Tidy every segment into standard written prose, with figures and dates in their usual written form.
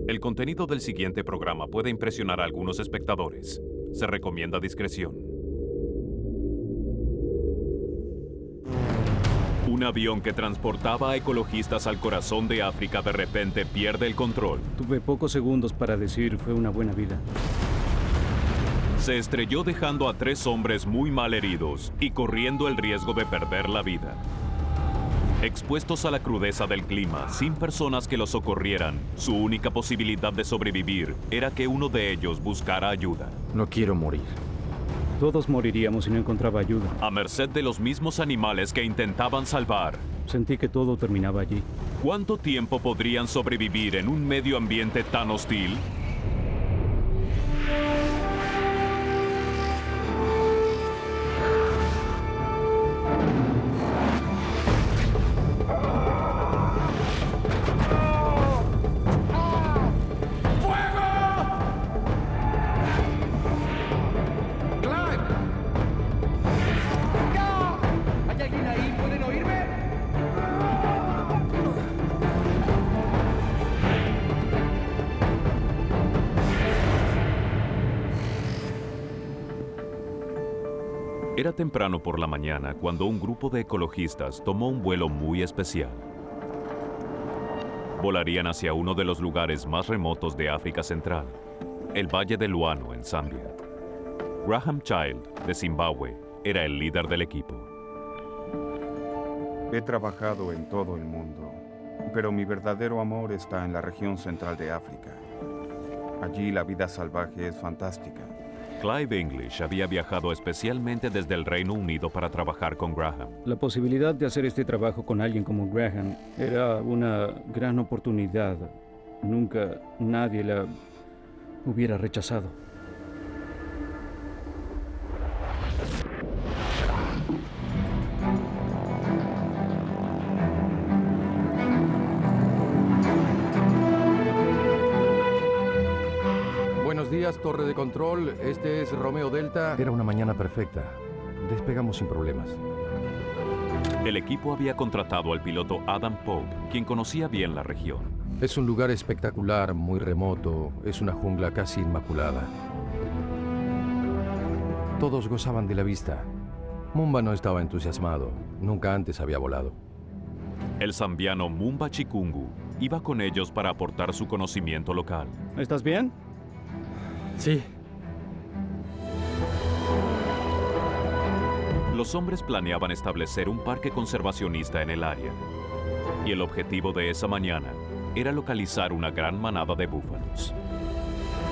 El contenido del siguiente programa puede impresionar a algunos espectadores. Se recomienda discreción. Un avión que transportaba a ecologistas al corazón de África de repente pierde el control. Tuve pocos segundos para decir fue una buena vida. Se estrelló dejando a 3 hombres muy mal heridos y corriendo el riesgo de perder la vida. Expuestos a la crudeza del clima, sin personas que los socorrieran, su única posibilidad de sobrevivir era que uno de ellos buscara ayuda. No quiero morir. Todos moriríamos si no encontraba ayuda. A merced de los mismos animales que intentaban salvar. Sentí que todo terminaba allí. ¿Cuánto tiempo podrían sobrevivir en un medio ambiente tan hostil? Era temprano por la mañana cuando un grupo de ecologistas tomó un vuelo muy especial. Volarían hacia uno de los lugares más remotos de África Central, el Valle de Luano, en Zambia. Graham Child, de Zimbabue, era el líder del equipo. He trabajado en todo el mundo, pero mi verdadero amor está en la región central de África. Allí la vida salvaje es fantástica. Clive English había viajado especialmente desde el Reino Unido para trabajar con Graham. La posibilidad de hacer este trabajo con alguien como Graham era una gran oportunidad. Nunca nadie la hubiera rechazado. Buenos días, torre de control. Este es Romeo Delta. Era una mañana perfecta. Despegamos sin problemas. El equipo había contratado al piloto Adam Pope, quien conocía bien la región. Es un lugar espectacular, muy remoto. Es una jungla casi inmaculada. Todos gozaban de la vista. Mumba no estaba entusiasmado. Nunca antes había volado. El zambiano Mumba Chikungu iba con ellos para aportar su conocimiento local. ¿Estás bien? Sí. Los hombres planeaban establecer un parque conservacionista en el área. Y el objetivo de esa mañana era localizar una gran manada de búfalos.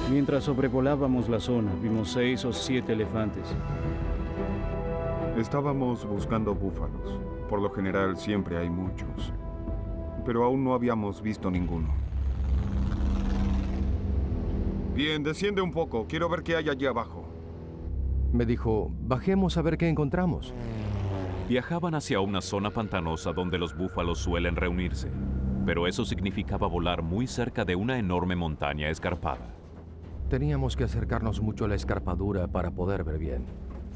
Mientras sobrevolábamos la zona, vimos 6 o 7 elefantes. Estábamos buscando búfalos. Por lo general siempre hay muchos. Pero aún no habíamos visto ninguno. Bien, desciende un poco. Quiero ver qué hay allí abajo. Me dijo, bajemos a ver qué encontramos. Viajaban hacia una zona pantanosa donde los búfalos suelen reunirse, pero eso significaba volar muy cerca de una enorme montaña escarpada. Teníamos que acercarnos mucho a la escarpadura para poder ver bien.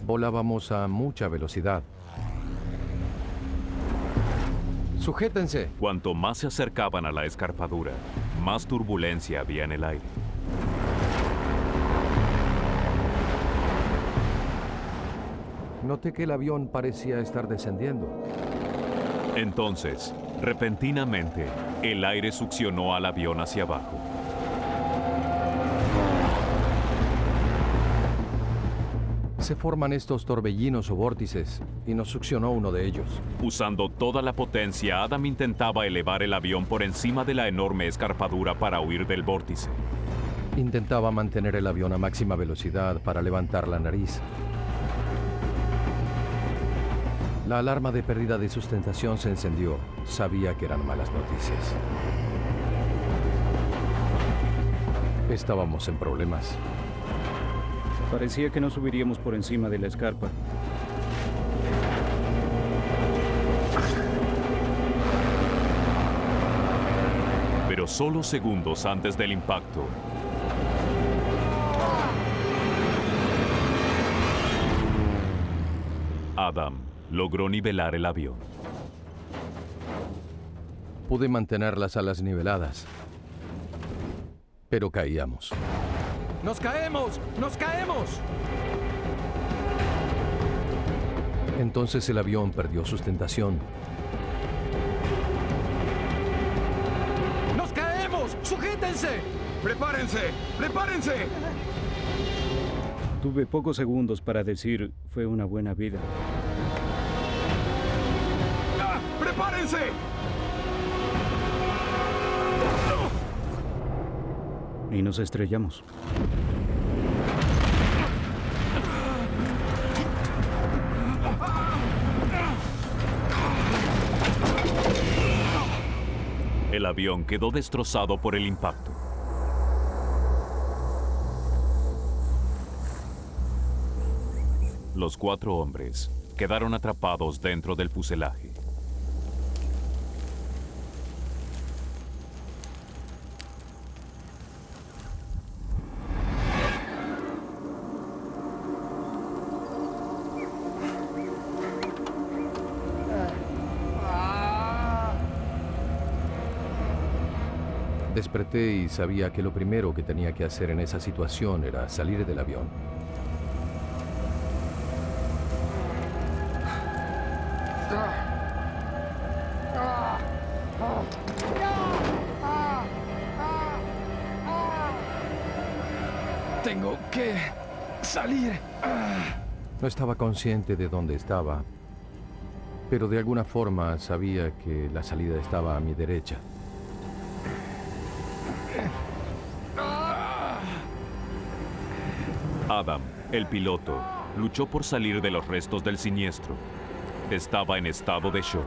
Volábamos a mucha velocidad. ¡Sujétense! Cuanto más se acercaban a la escarpadura, más turbulencia había en el aire. Noté que el avión parecía estar descendiendo. Entonces, repentinamente, el aire succionó al avión hacia abajo. Se forman estos torbellinos o vórtices y nos succionó uno de ellos. Usando toda la potencia, Adam intentaba elevar el avión por encima de la enorme escarpadura para huir del vórtice. Intentaba mantener el avión a máxima velocidad para levantar la nariz. La alarma de pérdida de sustentación se encendió. Sabía que eran malas noticias. Estábamos en problemas. Parecía que no subiríamos por encima de la escarpa. Pero solo segundos antes del impacto, Adam logró nivelar el avión. Pude mantener las alas niveladas. pero caíamos. ¡Nos caemos! ¡Nos caemos! Entonces el avión perdió sustentación. ¡Nos caemos! ¡Sujétense! ¡Prepárense! ¡Prepárense! Tuve pocos segundos para decir, fue una buena vida. ¡Ah! ¡Prepárense! Y nos estrellamos. El avión quedó destrozado por el impacto. Los 4 hombres quedaron atrapados dentro del fuselaje. Desperté y sabía que lo primero que tenía que hacer en esa situación era salir del avión. Tengo que salir. No estaba consciente de dónde estaba, pero de alguna forma sabía que la salida estaba a mi derecha. Adam, el piloto, luchó por salir de los restos del siniestro. Estaba en estado de shock.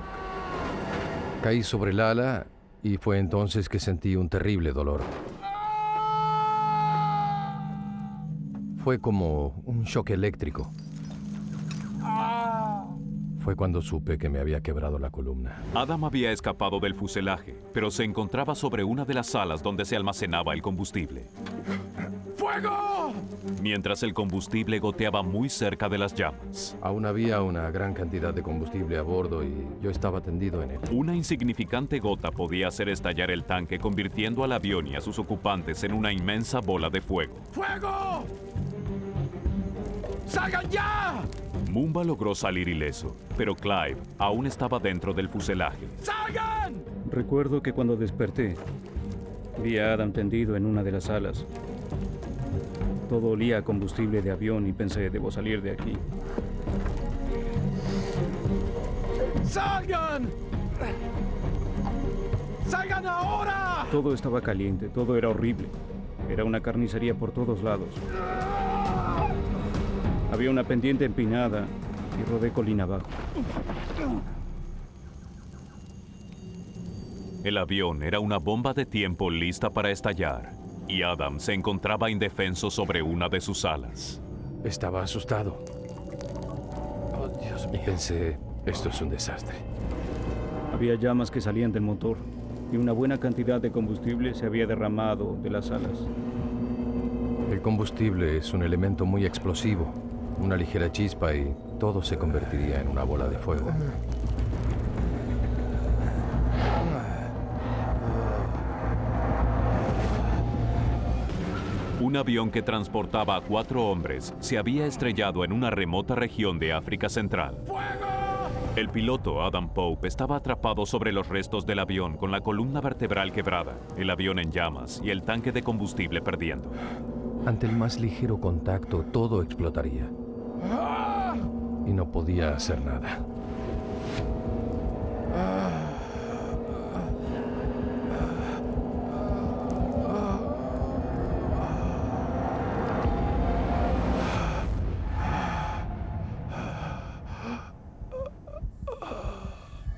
Caí sobre el ala y fue entonces que sentí un terrible dolor. Fue como un shock eléctrico. Fue cuando supe que me había quebrado la columna. Adam había escapado del fuselaje, pero se encontraba sobre una de las salas donde se almacenaba el combustible. ¡Fuego! Mientras el combustible goteaba muy cerca de las llamas. Aún había una gran cantidad de combustible a bordo y yo estaba tendido en él. Una insignificante gota podía hacer estallar el tanque, convirtiendo al avión y a sus ocupantes en una inmensa bola de fuego. ¡Fuego! ¡Salgan ya! Mumba logró salir ileso, pero Clive aún estaba dentro del fuselaje. ¡Salgan! Recuerdo que cuando desperté, vi a Adam tendido en una de las salas. Todo olía a combustible de avión y pensé, debo salir de aquí. ¡Salgan! ¡Salgan ahora! Todo estaba caliente, todo era horrible. Era una carnicería por todos lados. Había una pendiente empinada y rodé colina abajo. El avión era una bomba de tiempo lista para estallar, y Adam se encontraba indefenso sobre una de sus alas. Estaba asustado. Oh, Dios Y mío. pensé, esto es un desastre. Había llamas que salían del motor y una buena cantidad de combustible se había derramado de las alas. El combustible es un elemento muy explosivo. Una ligera chispa y todo se convertiría en una bola de fuego. Un avión que transportaba a 4 hombres se había estrellado en una remota región de África Central. El piloto, Adam Pope, estaba atrapado sobre los restos del avión con la columna vertebral quebrada, el avión en llamas y el tanque de combustible perdiendo. Ante el más ligero contacto, todo explotaría. Y no podía hacer nada.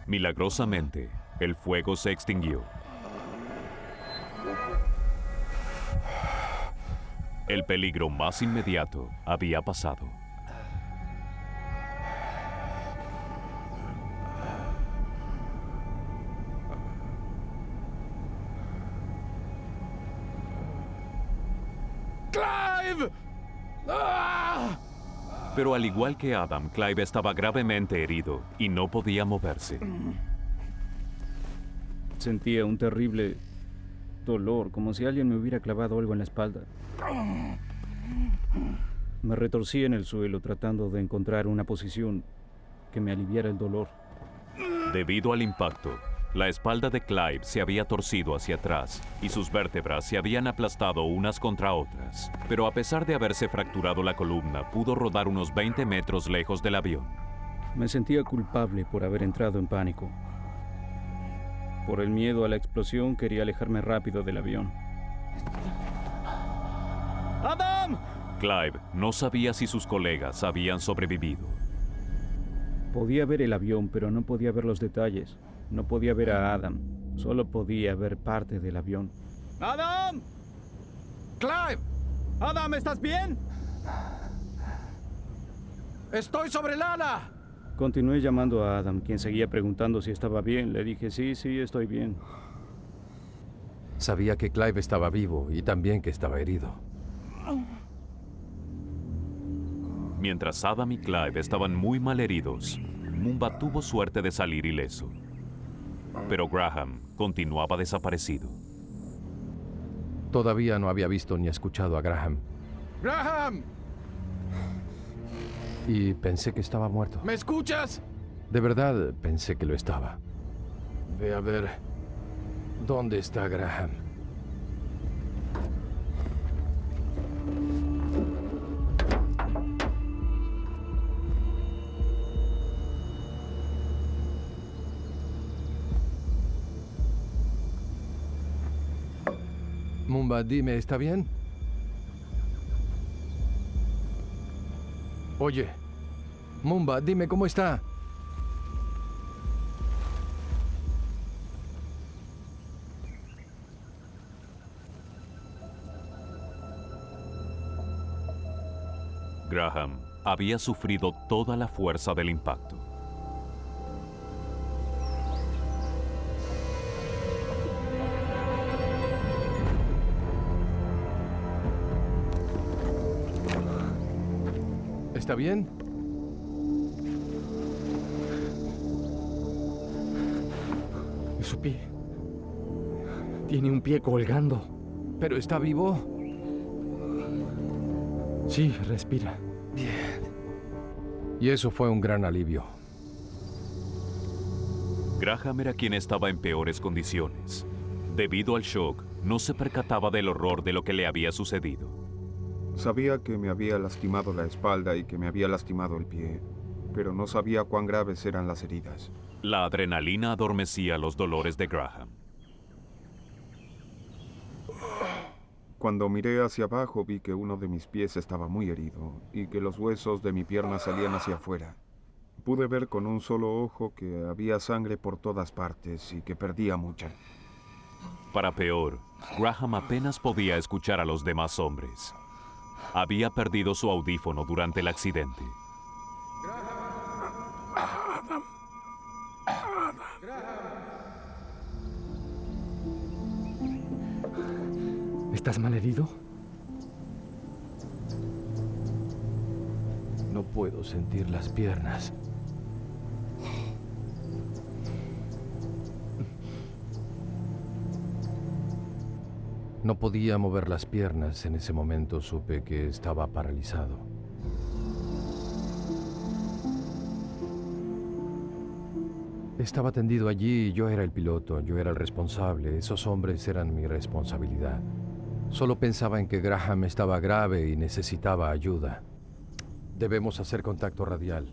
Milagrosamente, el fuego se extinguió. El peligro más inmediato había pasado. ¡Clive! ¡Ah! Pero al igual que Adam, Clive estaba gravemente herido y no podía moverse. Sentía un terrible dolor, como si alguien me hubiera clavado algo en la espalda. Me retorcí en el suelo tratando de encontrar una posición que me aliviara el dolor. Debido al impacto, la espalda de Clive se había torcido hacia atrás y sus vértebras se habían aplastado unas contra otras. Pero a pesar de haberse fracturado la columna, pudo rodar unos 20 metros lejos del avión. Me sentía culpable por haber entrado en pánico. Por el miedo a la explosión, quería alejarme rápido del avión. ¡Adam! Clive no sabía si sus colegas habían sobrevivido. Podía ver el avión, pero no podía ver los detalles. No podía ver a Adam. Solo podía ver parte del avión. ¡Adam! ¡Clive! ¡Adam, ¿estás bien? ¡Estoy sobre el ala! Continué llamando a Adam, quien seguía preguntando si estaba bien. Le dije, sí, estoy bien. Sabía que Clive estaba vivo y también que estaba herido. Mientras Adam y Clive estaban muy mal heridos, Mumba tuvo suerte de salir ileso. Pero Graham continuaba desaparecido. Todavía no había visto ni escuchado a Graham. ¡Graham! Y pensé que estaba muerto. ¿Me escuchas? De verdad pensé que lo estaba. Ve a ver dónde está Graham. Mumba, dime, ¿está bien? Oye, Mumba, dime cómo está. Graham había sufrido toda la fuerza del impacto. ¿Está bien? Su pie. Tiene un pie colgando. ¿Pero está vivo? Sí, respira. Y eso fue un gran alivio. Graham era quien estaba en peores condiciones. Debido al shock, no se percataba del horror de lo que le había sucedido. Sabía que me había lastimado la espalda y que me había lastimado el pie, pero no sabía cuán graves eran las heridas. La adrenalina adormecía los dolores de Graham. Cuando miré hacia abajo vi que uno de mis pies estaba muy herido y que los huesos de mi pierna salían hacia afuera. Pude ver con un solo ojo que había sangre por todas partes y que perdía mucha. Para peor, Graham apenas podía escuchar a los demás hombres. Había perdido su audífono durante el accidente. ¿Estás malherido? No puedo sentir las piernas. No podía mover las piernas. En ese momento supe que estaba paralizado. Estaba tendido allí y yo era el piloto, yo era el responsable. Esos hombres eran mi responsabilidad. Solo pensaba en que Graham estaba grave y necesitaba ayuda. Debemos hacer contacto radial.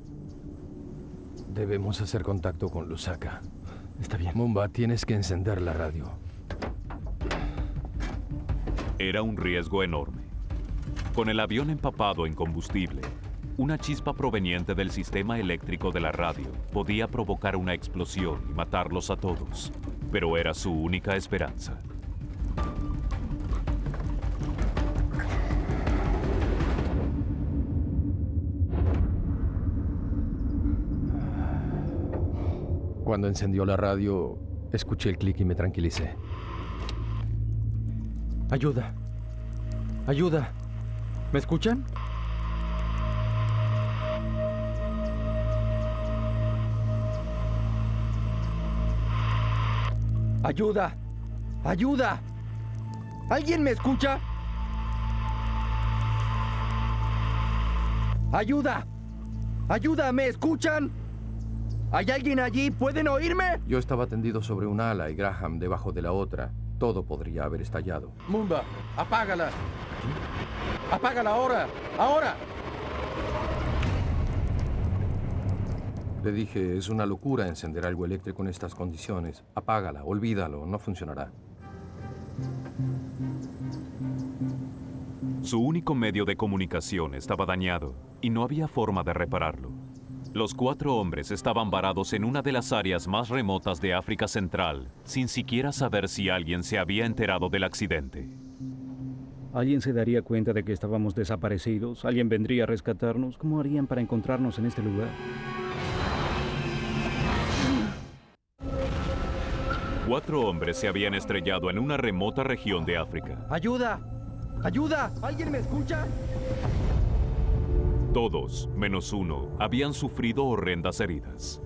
Debemos hacer contacto con Lusaka. Está bien. Mumba, tienes que encender la radio. Era un riesgo enorme. Con el avión empapado en combustible, una chispa proveniente del sistema eléctrico de la radio podía provocar una explosión y matarlos a todos, pero era su única esperanza. Cuando encendió la radio, escuché el clic y me tranquilicé. Ayuda. Ayuda. ¿Me escuchan? ¡Ayuda! ¡Ayuda! ¿Alguien me escucha? ¡Ayuda! ¡Ayuda! ¿Me escuchan? ¿Hay alguien allí? ¿Pueden oírme? Yo estaba tendido sobre un ala y Graham debajo de la otra. Todo podría haber estallado. Mumba, apágala. Apágala ahora. Ahora. Le dije, es una locura encender algo eléctrico en estas condiciones. Apágala, olvídalo, no funcionará. Su único medio de comunicación estaba dañado y no había forma de repararlo. Los 4 hombres estaban varados en una de las áreas más remotas de África Central, sin siquiera saber si alguien se había enterado del accidente. ¿Alguien se daría cuenta de que estábamos desaparecidos? ¿Alguien vendría a rescatarnos? ¿Cómo harían para encontrarnos en este lugar? 4 hombres se habían estrellado en una remota región de África. ¡Ayuda! ¡Ayuda! ¿Alguien me escucha? Todos, menos uno, habían sufrido horrendas heridas.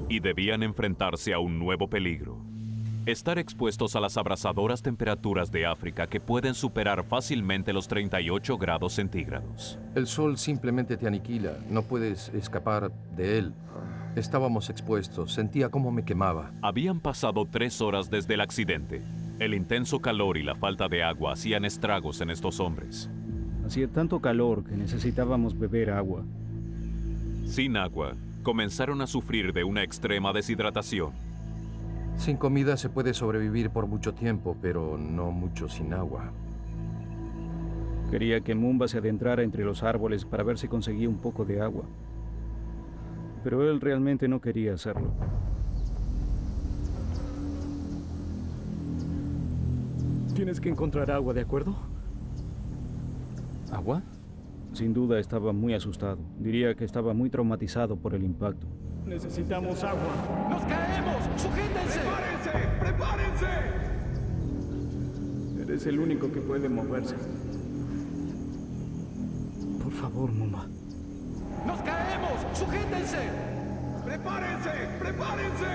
Y debían enfrentarse a un nuevo peligro. Estar expuestos a las abrasadoras temperaturas de África que pueden superar fácilmente los 38 grados centígrados. El sol simplemente te aniquila, no puedes escapar de él. Estábamos expuestos, sentía cómo me quemaba. Habían pasado 3 horas desde el accidente. El intenso calor y la falta de agua hacían estragos en estos hombres. Hacía tanto calor que necesitábamos beber agua. Sin agua, comenzaron a sufrir de una extrema deshidratación. Sin comida se puede sobrevivir por mucho tiempo, pero no mucho sin agua. Quería que Mumba se adentrara entre los árboles para ver si conseguía un poco de agua. Pero él realmente no quería hacerlo. Tienes que encontrar agua, ¿de acuerdo? ¿Agua? Sin duda estaba muy asustado. Diría que estaba muy traumatizado por el impacto. Necesitamos agua. ¡Nos caemos! ¡Sujétense! ¡Prepárense! Eres el único que puede moverse. Por favor, Mumba. ¡Nos caemos! ¡Sujétense! ¡Prepárense! ¡Prepárense!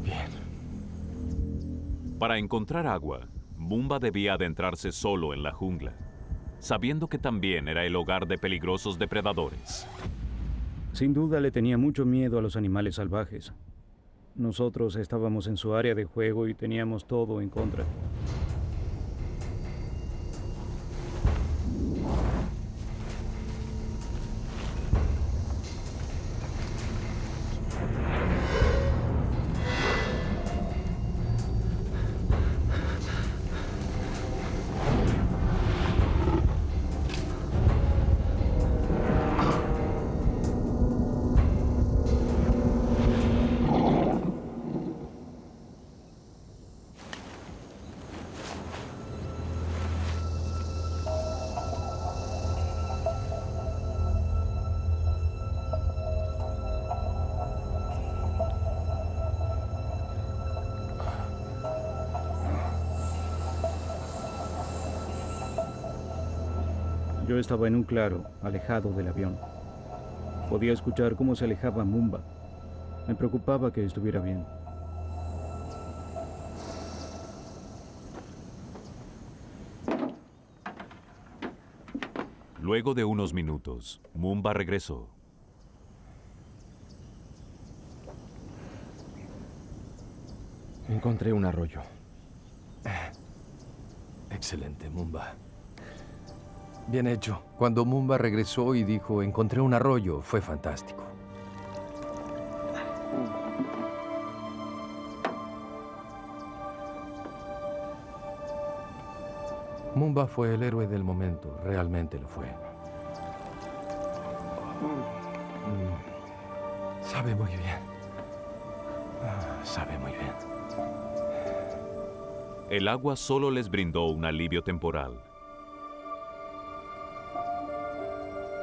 Bien. Para encontrar agua, Mumba debía adentrarse solo en la jungla, sabiendo que también era el hogar de peligrosos depredadores. Sin duda le tenía mucho miedo a los animales salvajes. Nosotros estábamos en su área de juego y teníamos todo en contra. Yo estaba en un claro, alejado del avión. Podía escuchar cómo se alejaba Mumba. Me preocupaba que estuviera bien. Luego de unos minutos, Mumba regresó. Encontré un arroyo. Excelente, Mumba. Bien hecho. Cuando Mumba regresó y dijo, encontré un arroyo, fue fantástico. Mumba fue el héroe del momento, realmente lo fue. Sabe muy bien. Sabe muy bien. El agua solo les brindó un alivio temporal.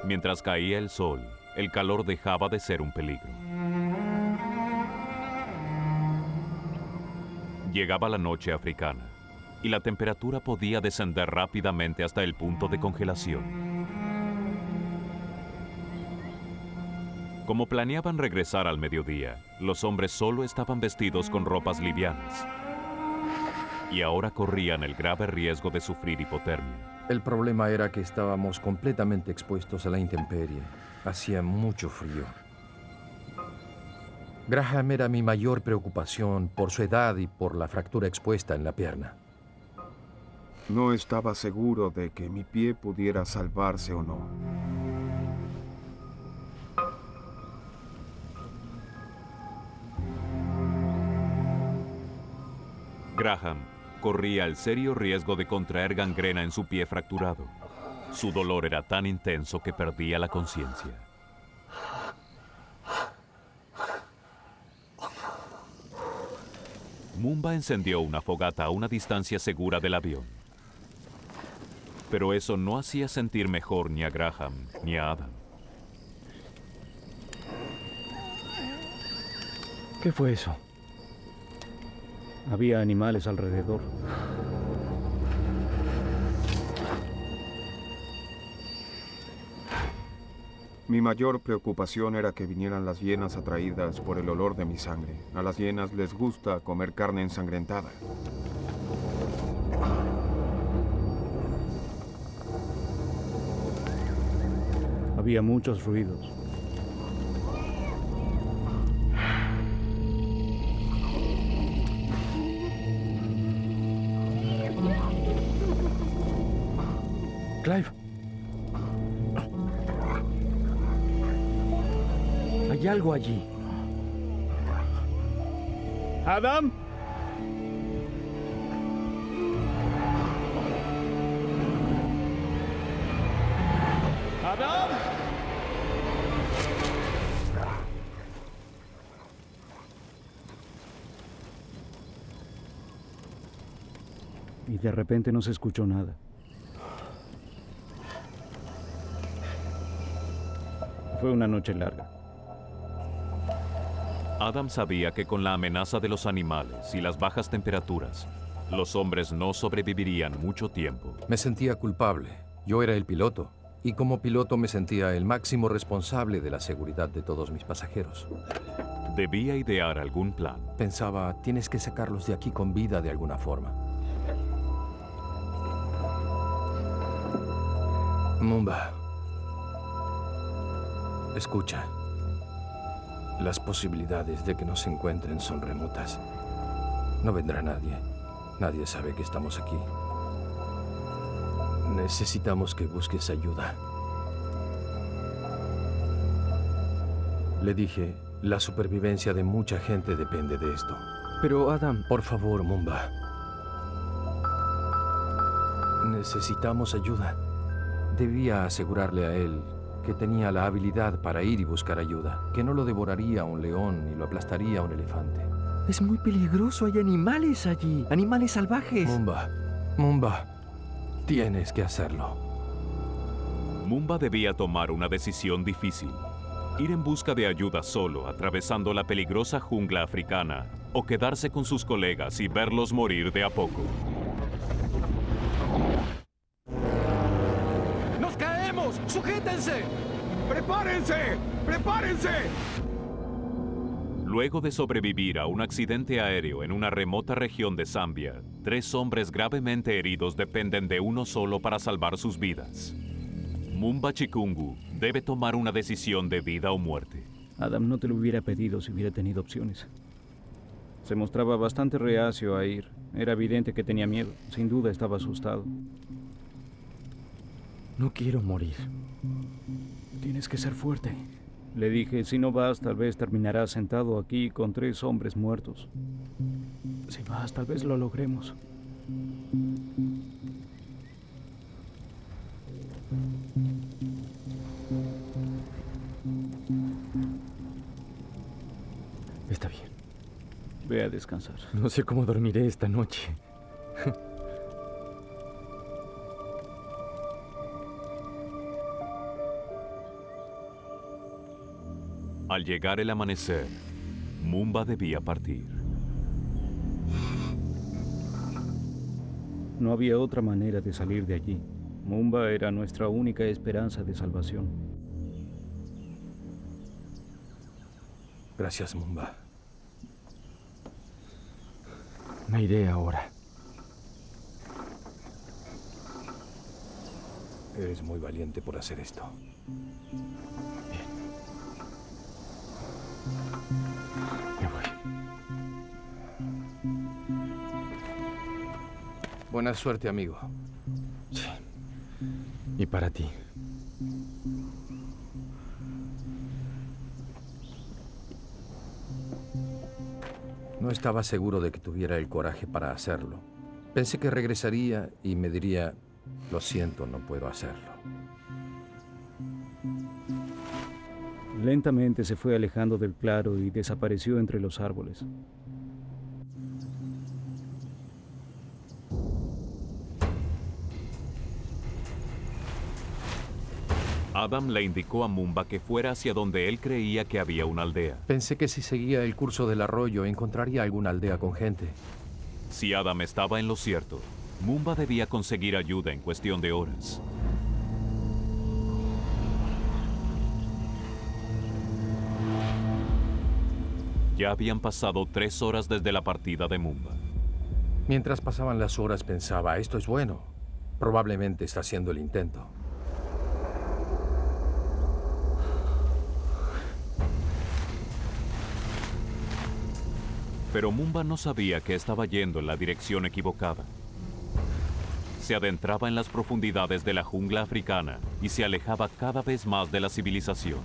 Mientras caía el sol, el calor dejaba de ser un peligro. Llegaba la noche africana y la temperatura podía descender rápidamente hasta el punto de congelación. Como planeaban regresar al mediodía, los hombres solo estaban vestidos con ropas livianas. Y ahora corrían el grave riesgo de sufrir hipotermia. El problema era que estábamos completamente expuestos a la intemperie. Hacía mucho frío. Graham era mi mayor preocupación por su edad y por la fractura expuesta en la pierna. No estaba seguro de que mi pie pudiera salvarse o no. Graham corría el serio riesgo de contraer gangrena en su pie fracturado. Su dolor era tan intenso que perdía la conciencia. Mumba encendió una fogata a una distancia segura del avión. Pero eso no hacía sentir mejor ni a Graham ni a Adam. ¿Qué fue eso? Había animales alrededor. Mi mayor preocupación era que vinieran las hienas atraídas por el olor de mi sangre. A las hienas les gusta comer carne ensangrentada. Había muchos ruidos. Clive. Hay algo allí. ¡Adam! ¡Adam! Y de repente no se escuchó nada. Fue una noche larga. Adam sabía que con la amenaza de los animales y las bajas temperaturas, los hombres no sobrevivirían mucho tiempo. Me sentía culpable. Yo era el piloto. Y como piloto me sentía el máximo responsable de la seguridad de todos mis pasajeros. Debía idear algún plan. Pensaba, tienes que sacarlos de aquí con vida de alguna forma. Mumba. Escucha. Las posibilidades de que nos encuentren son remotas. No vendrá nadie. Nadie sabe que estamos aquí. Necesitamos que busques ayuda. Le dije, la supervivencia de mucha gente depende de esto. Pero, Adam... Por favor, Mumba. Necesitamos ayuda. Debía asegurarle a él que tenía la habilidad para ir y buscar ayuda, que no lo devoraría un león ni lo aplastaría un elefante. Es muy peligroso, hay animales allí, animales salvajes. Mumba, tienes que hacerlo. Mumba debía tomar una decisión difícil. Ir en busca de ayuda solo, atravesando la peligrosa jungla africana, o quedarse con sus colegas y verlos morir de a poco. ¡Nos caemos! ¡Sujétense! ¡Prepárense! ¡Prepárense! Luego de sobrevivir a un accidente aéreo en una remota región de Zambia, 3 hombres gravemente heridos dependen de uno solo para salvar sus vidas. Mumba Chikungu debe tomar una decisión de vida o muerte. Adam no te lo hubiera pedido si hubiera tenido opciones. Se mostraba bastante reacio a ir. Era evidente que tenía miedo. Sin duda estaba asustado. No quiero morir. Tienes que ser fuerte. Le dije, si no vas, tal vez terminarás sentado aquí con 3 hombres muertos. Si vas, tal vez lo logremos. Está bien. Ve a descansar. No sé cómo dormiré esta noche. Al llegar el amanecer, Mumba debía partir. No había otra manera de salir de allí. Mumba era nuestra única esperanza de salvación. Gracias, Mumba. Me iré ahora. Eres muy valiente por hacer esto. Me voy. Buena suerte, amigo. Sí. Y para ti. No estaba seguro de que tuviera el coraje para hacerlo. Pensé que regresaría y me diría, lo siento, no puedo hacerlo. Lentamente se fue alejando del claro y desapareció entre los árboles. Adam le indicó a Mumba que fuera hacia donde él creía que había una aldea. Pensé que si seguía el curso del arroyo encontraría alguna aldea con gente. Si Adam estaba en lo cierto, Mumba debía conseguir ayuda en cuestión de horas. Ya habían pasado 3 horas desde la partida de Mumba. Mientras pasaban las horas pensaba, esto es bueno. Probablemente está haciendo el intento. Pero Mumba no sabía que estaba yendo en la dirección equivocada. Se adentraba en las profundidades de la jungla africana y se alejaba cada vez más de la civilización.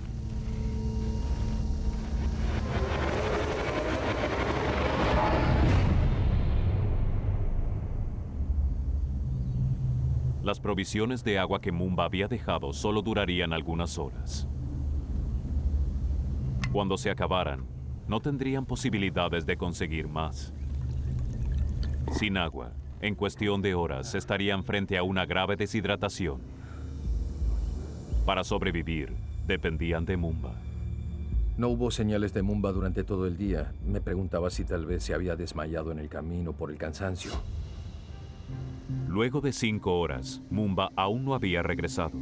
Las provisiones de agua que Mumba había dejado solo durarían algunas horas. Cuando se acabaran, no tendrían posibilidades de conseguir más. Sin agua, en cuestión de horas, estarían frente a una grave deshidratación. Para sobrevivir, dependían de Mumba. No hubo señales de Mumba durante todo el día. Me preguntaba si tal vez se había desmayado en el camino por el cansancio. Luego de 5 horas, Mumba aún no había regresado.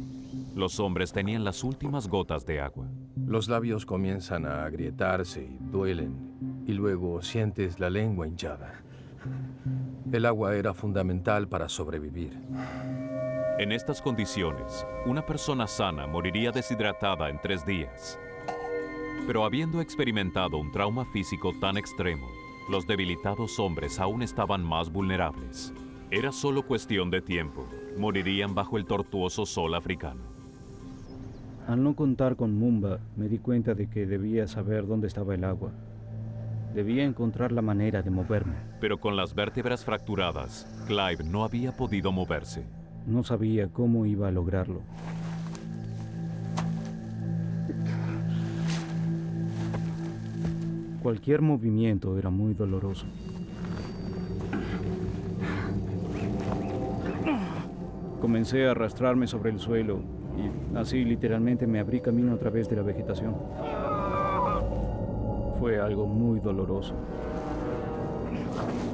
Los hombres tenían las últimas gotas de agua. Los labios comienzan a agrietarse y duelen, y luego sientes la lengua hinchada. El agua era fundamental para sobrevivir. En estas condiciones, una persona sana moriría deshidratada en 3 días. Pero habiendo experimentado un trauma físico tan extremo, los debilitados hombres aún estaban más vulnerables. Era solo cuestión de tiempo. Morirían bajo el tortuoso sol africano. Al no contar con Mumba, me di cuenta de que debía saber dónde estaba el agua. Debía encontrar la manera de moverme. Pero con las vértebras fracturadas, Clive no había podido moverse. No sabía cómo iba a lograrlo. Cualquier movimiento era muy doloroso. Comencé a arrastrarme sobre el suelo y así literalmente me abrí camino a través de la vegetación. Fue algo muy doloroso.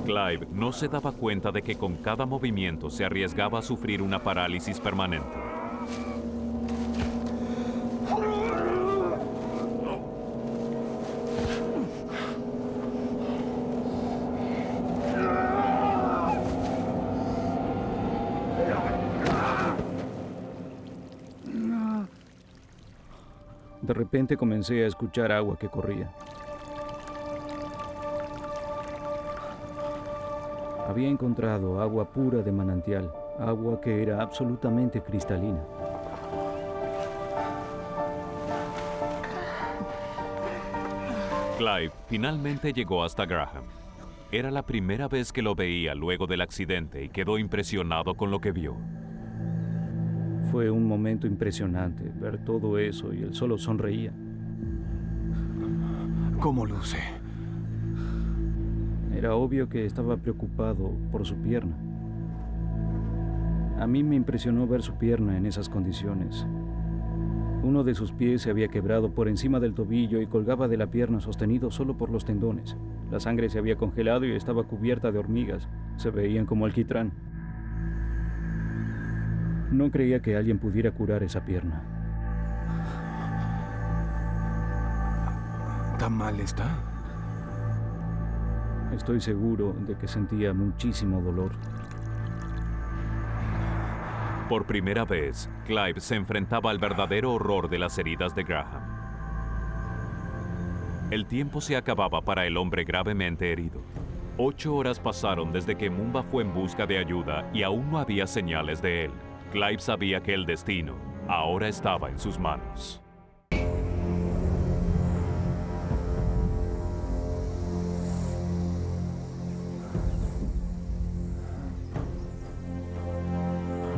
Clive no se daba cuenta de que con cada movimiento se arriesgaba a sufrir una parálisis permanente. De repente comencé a escuchar agua que corría. Había encontrado agua pura de manantial, agua que era absolutamente cristalina. Clive finalmente llegó hasta Graham. Era la primera vez que lo veía luego del accidente y quedó impresionado con lo que vio. Fue un momento impresionante ver todo eso y él solo sonreía. ¿Cómo luce? Era obvio que estaba preocupado por su pierna. A mí me impresionó ver su pierna en esas condiciones. Uno de sus pies se había quebrado por encima del tobillo y colgaba de la pierna sostenido solo por los tendones. La sangre se había congelado y estaba cubierta de hormigas. Se veían como alquitrán. No creía que alguien pudiera curar esa pierna. ¿Tan mal está? Estoy seguro de que sentía muchísimo dolor. Por primera vez, Clive se enfrentaba al verdadero horror de las heridas de Graham. El tiempo se acababa para el hombre gravemente herido. 8 horas pasaron desde que Mumba fue en busca de ayuda y aún no había señales de él. Clive sabía que el destino ahora estaba en sus manos.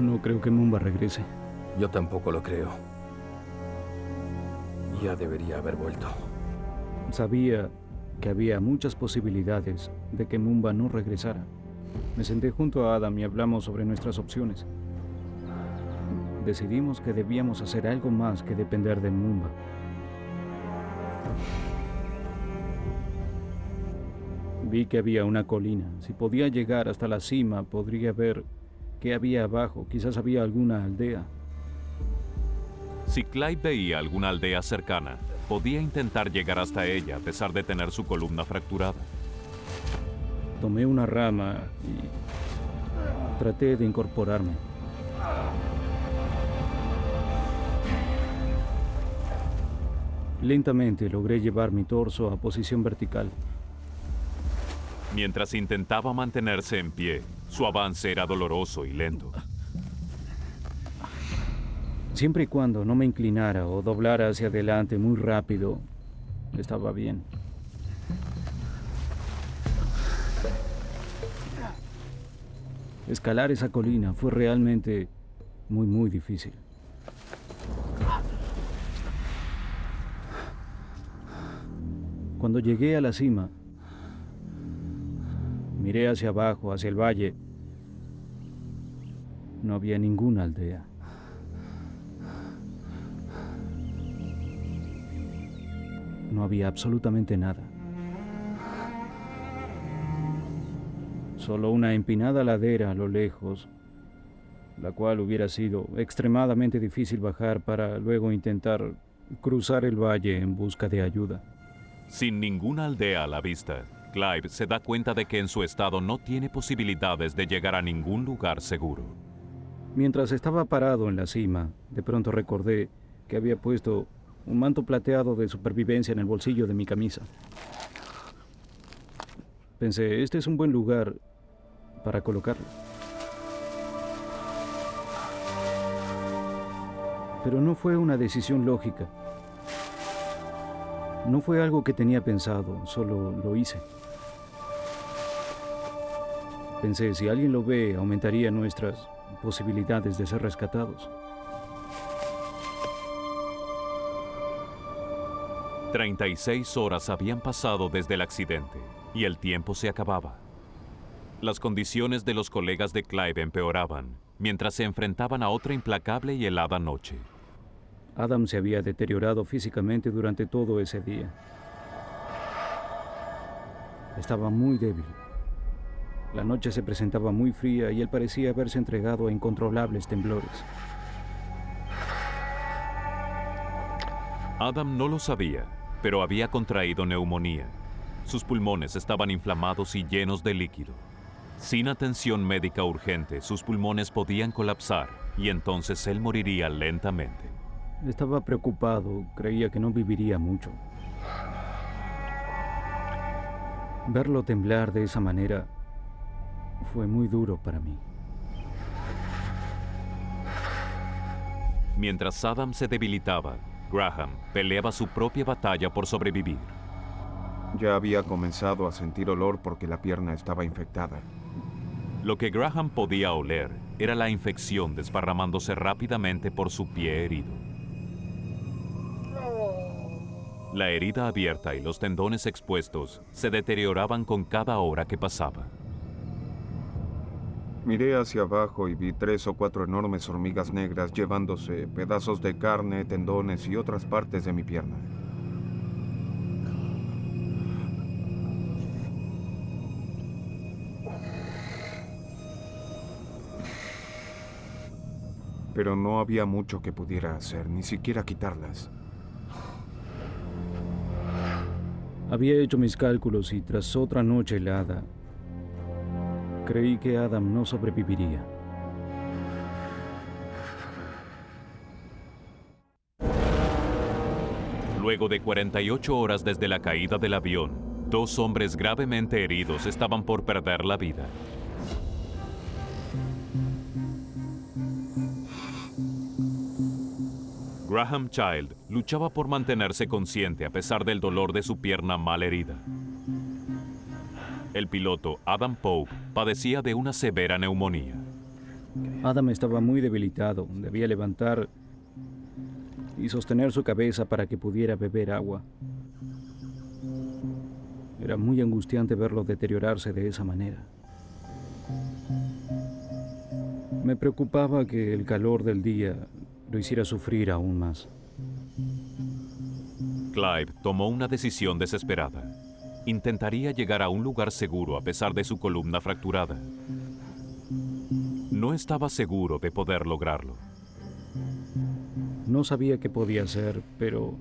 No creo que Mumba regrese. Yo tampoco lo creo. Ya debería haber vuelto. Sabía que había muchas posibilidades de que Mumba no regresara. Me senté junto a Adam y hablamos sobre nuestras opciones. Decidimos que debíamos hacer algo más que depender de Mumba. Vi que había una colina. Si podía llegar hasta la cima, podría ver qué había abajo. Quizás había alguna aldea. Si Clive veía alguna aldea cercana, podía intentar llegar hasta ella a pesar de tener su columna fracturada. Tomé una rama y traté de incorporarme. Lentamente logré llevar mi torso a posición vertical. Mientras intentaba mantenerse en pie, su avance era doloroso y lento. Siempre y cuando no me inclinara o doblara hacia adelante muy rápido, estaba bien. Escalar esa colina fue realmente muy difícil. Cuando llegué a la cima, miré hacia abajo, hacia el valle. No había ninguna aldea. No había absolutamente nada. Solo una empinada ladera a lo lejos, la cual hubiera sido extremadamente difícil bajar para luego intentar cruzar el valle en busca de ayuda. Sin ninguna aldea a la vista, Clive se da cuenta de que en su estado no tiene posibilidades de llegar a ningún lugar seguro. Mientras estaba parado en la cima, de pronto recordé que había puesto un manto plateado de supervivencia en el bolsillo de mi camisa. Pensé, este es un buen lugar para colocarlo. Pero no fue una decisión lógica. No fue algo que tenía pensado, solo lo hice. Pensé, si alguien lo ve, aumentaría nuestras posibilidades de ser rescatados. 36 horas habían pasado desde el accidente y el tiempo se acababa. Las condiciones de los colegas de Clive empeoraban mientras se enfrentaban a otra implacable y helada noche. Adam se había deteriorado físicamente durante todo ese día. Estaba muy débil. La noche se presentaba muy fría y él parecía haberse entregado a incontrolables temblores. Adam no lo sabía, pero había contraído neumonía. Sus pulmones estaban inflamados y llenos de líquido. Sin atención médica urgente, sus pulmones podían colapsar y entonces él moriría lentamente. Estaba preocupado, creía que no viviría mucho. Verlo temblar de esa manera fue muy duro para mí. Mientras Adam se debilitaba, Graham peleaba su propia batalla por sobrevivir. Ya había comenzado a sentir olor porque la pierna estaba infectada. Lo que Graham podía oler era la infección desparramándose rápidamente por su pie herido. La herida abierta y los tendones expuestos se deterioraban con cada hora que pasaba. Miré hacia abajo y vi 3 o 4 enormes hormigas negras llevándose pedazos de carne, tendones y otras partes de mi pierna. Pero no había mucho que pudiera hacer, ni siquiera quitarlas. Había hecho mis cálculos y tras otra noche helada, creí que Adam no sobreviviría. Luego de 48 horas desde la caída del avión, 2 hombres gravemente heridos estaban por perder la vida. Graham Child luchaba por mantenerse consciente a pesar del dolor de su pierna mal herida. El piloto Adam Pope padecía de una severa neumonía. Adam estaba muy debilitado, debía levantar y sostener su cabeza para que pudiera beber agua. Era muy angustiante verlo deteriorarse de esa manera. Me preocupaba que el calor del día lo hiciera sufrir aún más. Clive tomó una decisión desesperada. Intentaría llegar a un lugar seguro a pesar de su columna fracturada. No estaba seguro de poder lograrlo. No sabía qué podía hacer, pero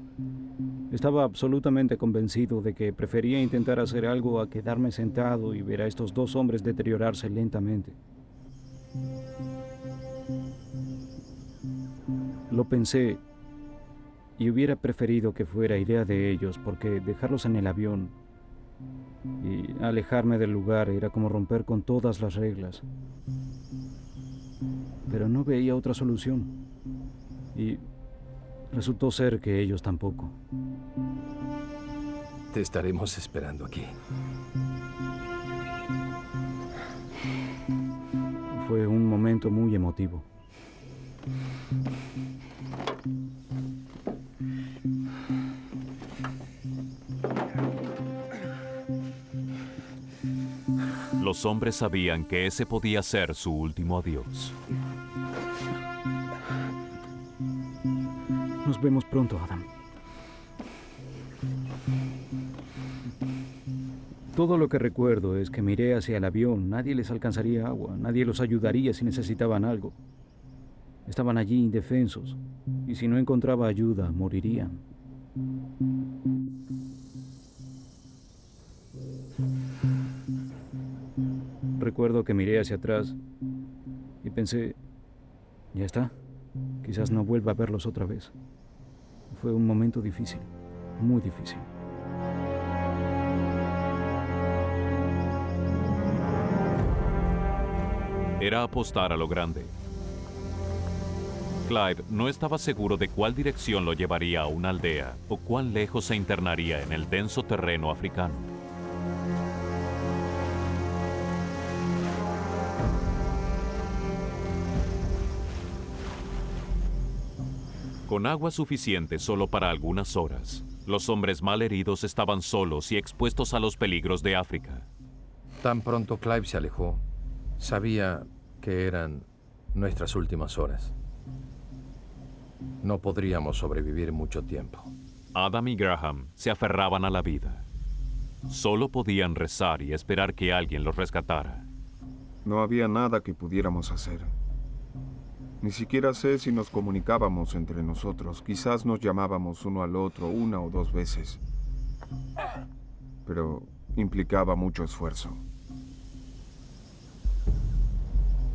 estaba absolutamente convencido de que prefería intentar hacer algo a quedarme sentado y ver a estos 2 hombres deteriorarse lentamente. Lo pensé y hubiera preferido que fuera idea de ellos, porque dejarlos en el avión y alejarme del lugar era como romper con todas las reglas. Pero no veía otra solución y resultó ser que ellos tampoco. Te estaremos esperando aquí. Fue un momento muy emotivo. Los hombres sabían que ese podía ser su último adiós. Nos vemos pronto, Adam. Todo lo que recuerdo es que miré hacia el avión. Nadie les alcanzaría agua, nadie los ayudaría si necesitaban algo. Estaban allí indefensos, y si no encontraba ayuda, morirían. Recuerdo que miré hacia atrás y pensé, ya está, quizás no vuelva a verlos otra vez. Fue un momento difícil, muy difícil. Era apostar a lo grande. Clive no estaba seguro de cuál dirección lo llevaría a una aldea o cuán lejos se internaría en el denso terreno africano. Con agua suficiente solo para algunas horas, los hombres mal heridos estaban solos y expuestos a los peligros de África. Tan pronto Clive se alejó, sabía que eran nuestras últimas horas. No podríamos sobrevivir mucho tiempo. Adam y Graham se aferraban a la vida. Solo podían rezar y esperar que alguien los rescatara. No había nada que pudiéramos hacer. Ni siquiera sé si nos comunicábamos entre nosotros. Quizás nos llamábamos uno al otro 1 o 2 veces. Pero implicaba mucho esfuerzo.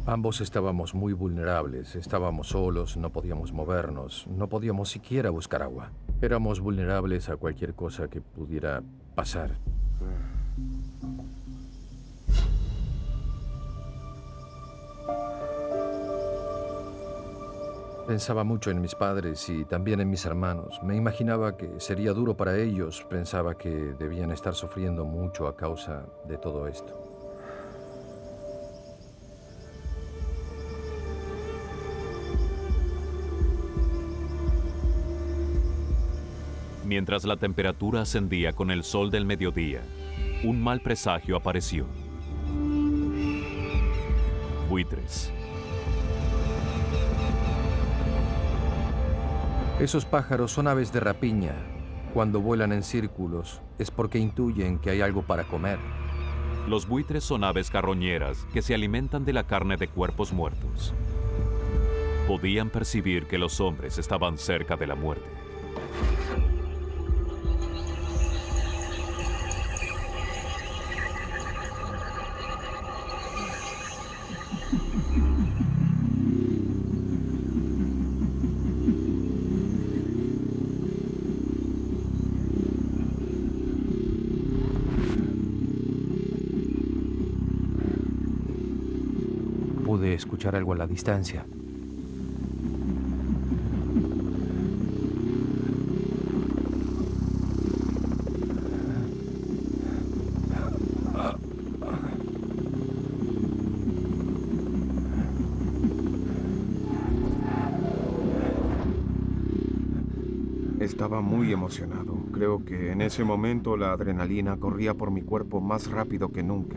Ambos estábamos muy vulnerables, estábamos solos, no podíamos movernos, no podíamos siquiera buscar agua. Éramos vulnerables a cualquier cosa que pudiera pasar. Pensaba mucho en mis padres y también en mis hermanos. Me imaginaba que sería duro para ellos. Pensaba que debían estar sufriendo mucho a causa de todo esto. Mientras la temperatura ascendía con el sol del mediodía, un mal presagio apareció. Buitres. Esos pájaros son aves de rapiña. Cuando vuelan en círculos es porque intuyen que hay algo para comer. Los buitres son aves carroñeras que se alimentan de la carne de cuerpos muertos. Podían percibir que los hombres estaban cerca de la muerte. pude escuchar algo a la distancia. Estaba muy emocionado. Creo que en ese momento la adrenalina corría por mi cuerpo más rápido que nunca.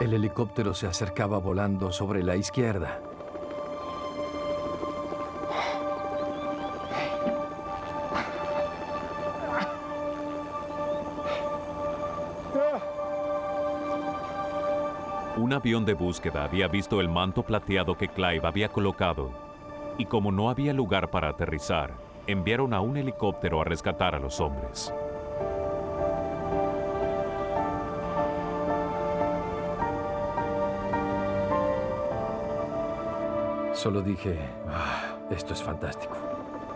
El helicóptero se acercaba volando sobre la izquierda. Un avión de búsqueda había visto el manto plateado que Clive había colocado, y como no había lugar para aterrizar, enviaron a un helicóptero a rescatar a los hombres. Solo dije, esto es fantástico.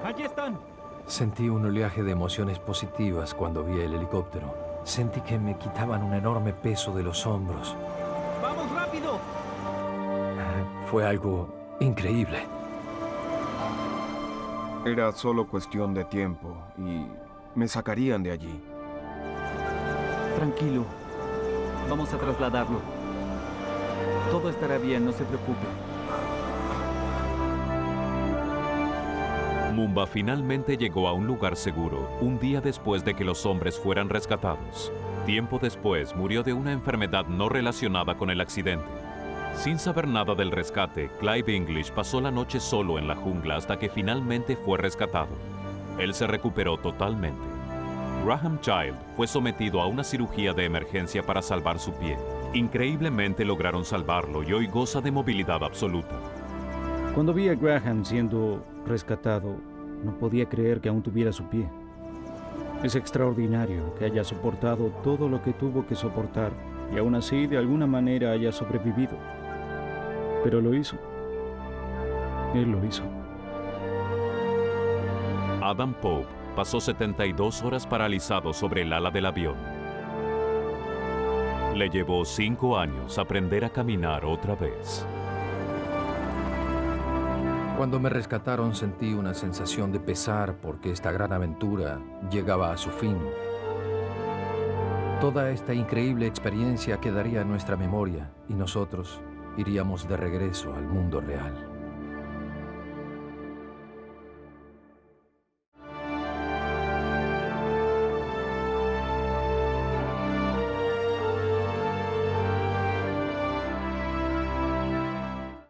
¡Allí están! Sentí un oleaje de emociones positivas cuando vi el helicóptero. Sentí que me quitaban un enorme peso de los hombros. ¡Vamos rápido! Fue algo increíble. Era solo cuestión de tiempo y me sacarían de allí. Tranquilo. Vamos a trasladarlo. Todo estará bien, no se preocupe. Mumba finalmente llegó a un lugar seguro un día después de que los hombres fueran rescatados. Tiempo después murió de una enfermedad no relacionada con el accidente. Sin saber nada del rescate, Clive English pasó la noche solo en la jungla hasta que finalmente fue rescatado. Él se recuperó totalmente. Graham Child fue sometido a una cirugía de emergencia para salvar su pie. Increíblemente lograron salvarlo y hoy goza de movilidad absoluta. Cuando vi a Graham siendo rescatado, no podía creer que aún tuviera su pie. Es extraordinario que haya soportado todo lo que tuvo que soportar y aún así de alguna manera haya sobrevivido. Pero lo hizo. Él lo hizo. Adam Pope pasó 72 horas paralizado sobre el ala del avión. Le llevó 5 años aprender a caminar otra vez. Cuando me rescataron sentí una sensación de pesar porque esta gran aventura llegaba a su fin. Toda esta increíble experiencia quedaría en nuestra memoria y nosotros iríamos de regreso al mundo real.